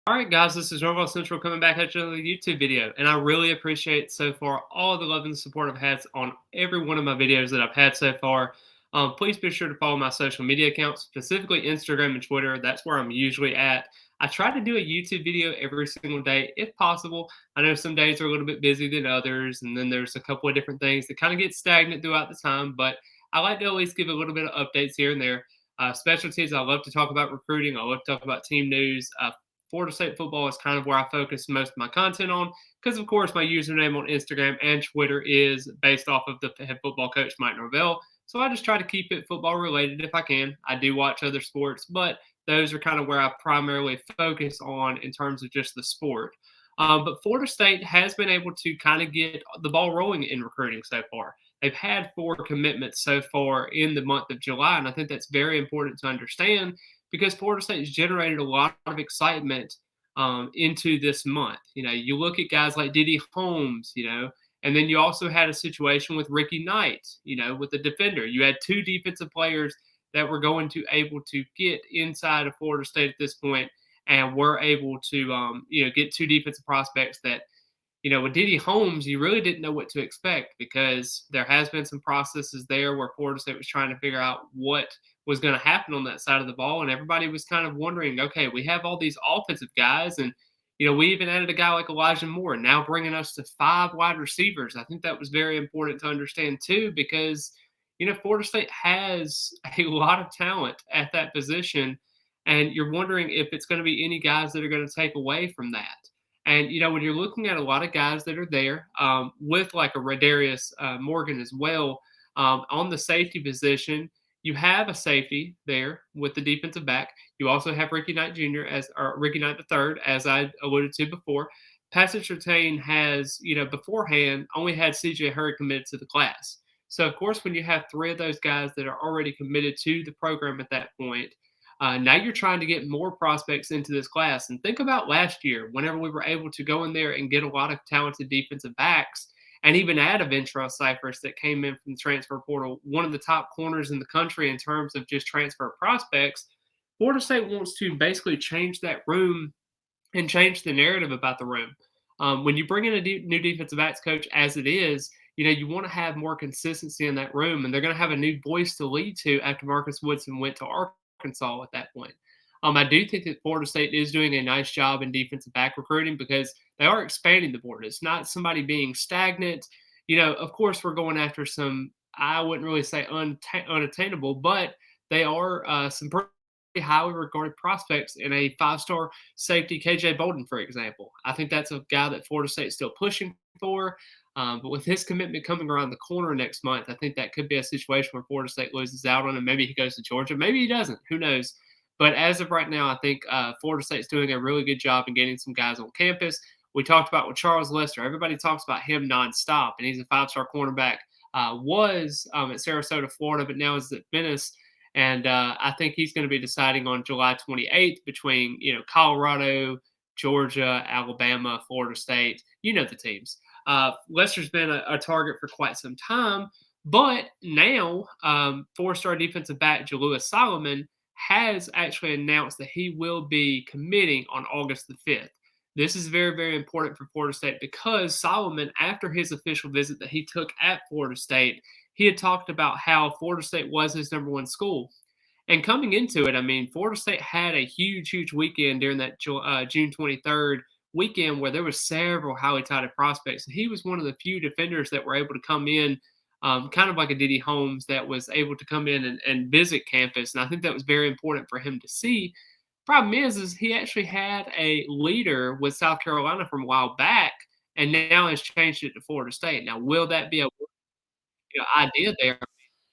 All right, guys, this is Norval Central coming back at you with a YouTube video, and I really appreciate so far all the love and support I've had on every one of my videos that I've had so far. Please be sure to follow my social media accounts, specifically Instagram and Twitter. That's where I'm usually at. I try to do a YouTube video every single day if possible. I know some days are a little bit busy than others, and then there's a couple of different things that kind of get stagnant throughout the time, but I like to always give a little bit of updates here and there. Specialties, I love to talk about recruiting. I love to talk about team news. Florida State football is kind of where I focus most of my content on because, of course, my username on Instagram and Twitter is based off of the head football coach, Mike Norvell. So I just try to keep it football related if I can. I do watch other sports, but those are kind of where I primarily focus on in terms of just the sport. But Florida State has been able to kind of get the ball rolling in recruiting so far. They've had 4 commitments so far in the month of July, and I think that's very important to understand because Florida State has generated a lot of excitement into this month. You look at guys like Diddy Holmes, and then you also had a situation with Ricky Knight, with the defender. You had 2 defensive players that were going to able to get inside of Florida State at this point, and were able to, get 2 defensive prospects that with Diddy Holmes, you really didn't know what to expect because there has been some processes there where Florida State was trying to figure out what was going to happen on that side of the ball, and everybody was kind of wondering, okay, we have all these offensive guys, and we even added a guy like Elijah Moore, now bringing us to 5 wide receivers. I think that was very important to understand too, because Florida State has a lot of talent at that position, and you're wondering if it's going to be any guys that are going to take away from that. And when you're looking at a lot of guys that are there, with like a Radarius Morgan as well, on the safety position, you have a safety there with the defensive back. You also have Ricky Knight Jr. or Ricky Knight III, as I alluded to before. Passage Retain has, beforehand only had CJ Hurd committed to the class. So of course, when you have 3 of those guys that are already committed to the program at that point, now you're trying to get more prospects into this class. And think about last year, whenever we were able to go in there and get a lot of talented defensive backs, and even add a Ventrell Cyphers that came in from the transfer portal, one of the top corners in the country in terms of just transfer prospects. Florida State wants to basically change that room and change the narrative about the room. When you bring in a new defensive backs coach, as it is, you want to have more consistency in that room, and they're going to have a new voice to lead to after Marcus Woodson went to Arkansas at that point. I do think that Florida State is doing a nice job in defensive back recruiting because they are expanding the board. It's not somebody being stagnant. Of course, we're going after some, I wouldn't really say unattainable, but they are some pretty highly regarded prospects in a 5-star safety, KJ Bolden, for example. I think that's a guy that Florida State is still pushing for. But with his commitment coming around the corner next month, I think that could be a situation where Florida State loses out on him. Maybe he goes to Georgia. Maybe he doesn't. Who knows? But as of right now, I think Florida State's doing a really good job in getting some guys on campus. We talked about with Charles Lester. Everybody talks about him nonstop, and he's a 5-star cornerback. Was at Sarasota, Florida, but now is at Venice. And I think he's going to be deciding on July 28th between, Colorado, Georgia, Alabama, Florida State. The teams. Lester's been a target for quite some time, but now 4-star defensive back Jalewis Solomon has actually announced that he will be committing on August the 5th. This is very, very important for Florida State because Solomon, after his official visit that he took at Florida State, he had talked about how Florida State was his #1 school. And coming into it, I mean, Florida State had a huge, huge weekend during that June 23rd weekend where there was several highly touted prospects. And he was one of the few defenders that were able to come in, kind of like a Diddy Holmes, that was able to come in and visit campus. And I think that was very important for him to see. Problem is he actually had a leader with South Carolina from a while back, and now has changed it to Florida State. Now, will that be a idea there?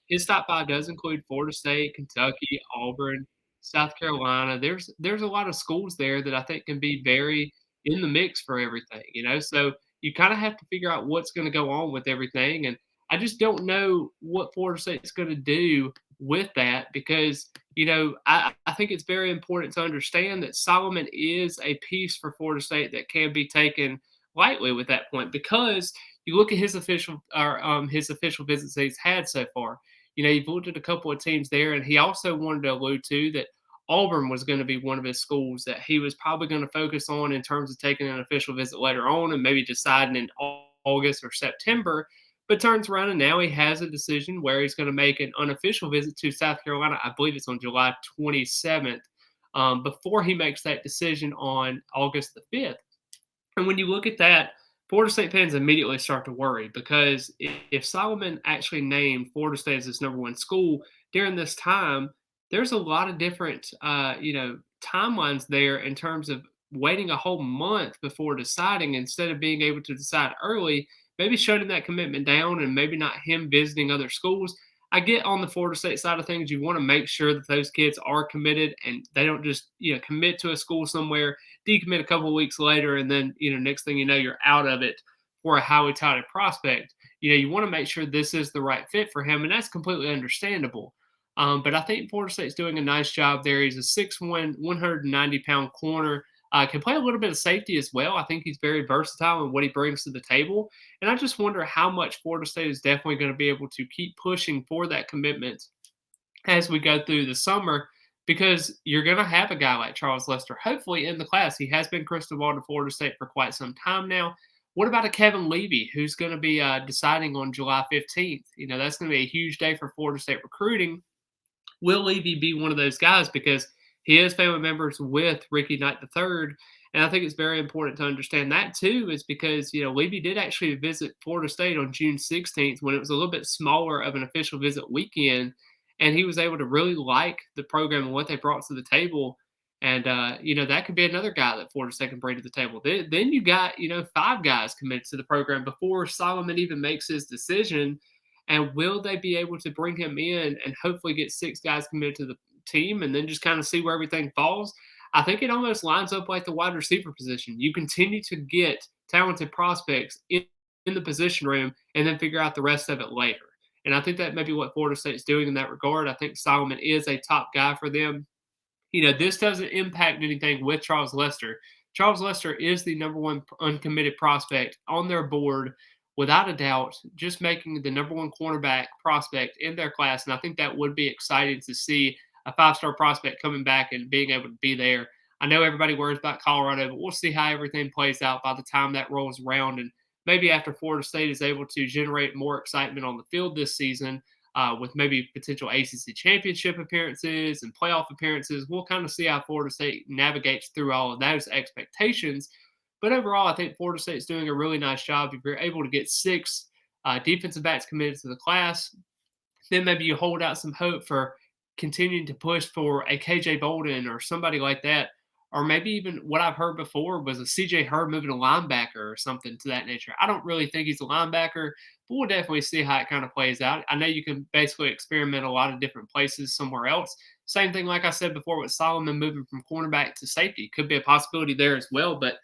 His top 5 does include Florida State, Kentucky, Auburn, South Carolina. There's a lot of schools there that I think can be very in the mix for everything, So you kind of have to figure out what's going to go on with everything, and I just don't know what Florida State's going to do with that because I think it's very important to understand that Solomon is a piece for Florida State that can be taken lightly with that point because you look at his official visits that he's had so far. You've looked at a couple of teams there, and he also wanted to allude to that Auburn was going to be one of his schools that he was probably going to focus on in terms of taking an official visit later on and maybe deciding in August or September. But turns around and now he has a decision where he's going to make an unofficial visit to South Carolina. I believe it's on July 27th, before he makes that decision on August the 5th. And when you look at that, Florida State fans immediately start to worry because if Solomon actually named Florida State as his number one school during this time, there's a lot of different, timelines there in terms of waiting a whole month before deciding instead of being able to decide early, maybe shutting that commitment down and maybe not him visiting other schools. I get on the Florida State side of things, you want to make sure that those kids are committed and they don't just, commit to a school somewhere, decommit a couple of weeks later, and then, next thing you know, you're out of it for a highly touted prospect. You want to make sure this is the right fit for him, and that's completely understandable. But I think Florida State's doing a nice job there. He's a 6'1", 190-pound corner. Can play a little bit of safety as well. I think he's very versatile in what he brings to the table. And I just wonder how much Florida State is definitely going to be able to keep pushing for that commitment as we go through the summer, because you're going to have a guy like Charles Lester, hopefully in the class. He has been crystal ball to Florida State for quite some time now. What about a Kevin Levy, who's going to be deciding on July 15th? That's going to be a huge day for Florida State recruiting. Will Levy be one of those guys? Because he has family members with Ricky Knight III. And I think it's very important to understand that too, is because, Levy did actually visit Florida State on June 16th when it was a little bit smaller of an official visit weekend. And he was able to really like the program and what they brought to the table. And, that could be another guy that Florida State can bring to the table. Then you got, 5 guys committed to the program before Solomon even makes his decision. And will they be able to bring him in and hopefully get 6 guys committed to the team and then just kind of see where everything falls? I think it almost lines up like the wide receiver position. You continue to get talented prospects in the position room and then figure out the rest of it later. And I think that may be what Florida State's doing in that regard. I think Solomon is a top guy for them. This doesn't impact anything with Charles Lester. Charles Lester is the number one uncommitted prospect on their board, without a doubt, just making the number one cornerback prospect in their class. And I think that would be exciting to see a 5-star prospect coming back and being able to be there. I know everybody worries about Colorado, but we'll see how everything plays out by the time that rolls around. And maybe after Florida State is able to generate more excitement on the field this season, with maybe potential ACC championship appearances and playoff appearances, we'll kind of see how Florida State navigates through all of those expectations. But overall, I think Florida State's doing a really nice job. If you're able to get 6 defensive backs committed to the class, then maybe you hold out some hope for continuing to push for a KJ Bolden or somebody like that. Or maybe even what I've heard before was a CJ Hurd moving a linebacker or something to that nature. I don't really think he's a linebacker, but we'll definitely see how it kind of plays out. I know you can basically experiment a lot of different places somewhere else. Same thing, like I said before, with Solomon moving from cornerback to safety. Could be a possibility there as well. But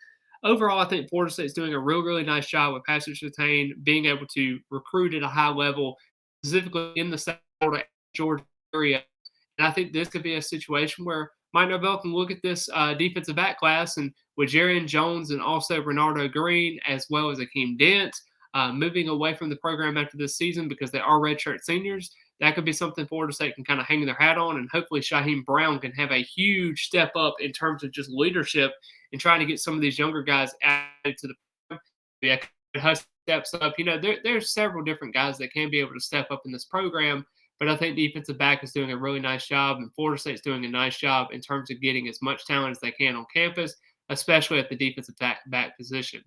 overall, I think Florida State's doing a really nice job with Patrick Surtain being able to recruit at a high level, specifically in the South Florida, Georgia area. And I think this could be a situation where Mike Norvell can look at this defensive back class, and with Jarian Jones and also Renardo Green, as well as Akeem Dent, moving away from the program after this season because they are redshirt seniors, that could be something Florida State can kind of hang their hat on. And hopefully Shaheem Brown can have a huge step up in terms of just leadership and trying to get some of these younger guys added to the program. Yeah, Huss steps up. There's several different guys that can be able to step up in this program. But I think defensive back is doing a really nice job, and Florida State's doing a nice job in terms of getting as much talent as they can on campus, especially at the defensive back position.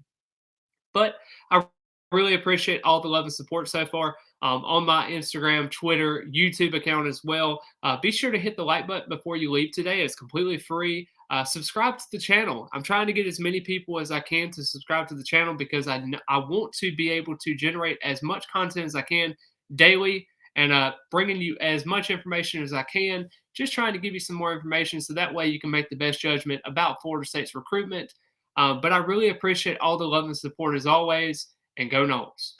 But I really appreciate all the love and support so far on my Instagram, Twitter, YouTube account as well. Be sure to hit the like button before you leave today. It's completely free. Subscribe to the channel. I'm trying to get as many people as I can to subscribe to the channel because I want to be able to generate as much content as I can daily, and bringing you as much information as I can, just trying to give you some more information so that way you can make the best judgment about Florida State's recruitment. But I really appreciate all the love and support as always, and go Noles.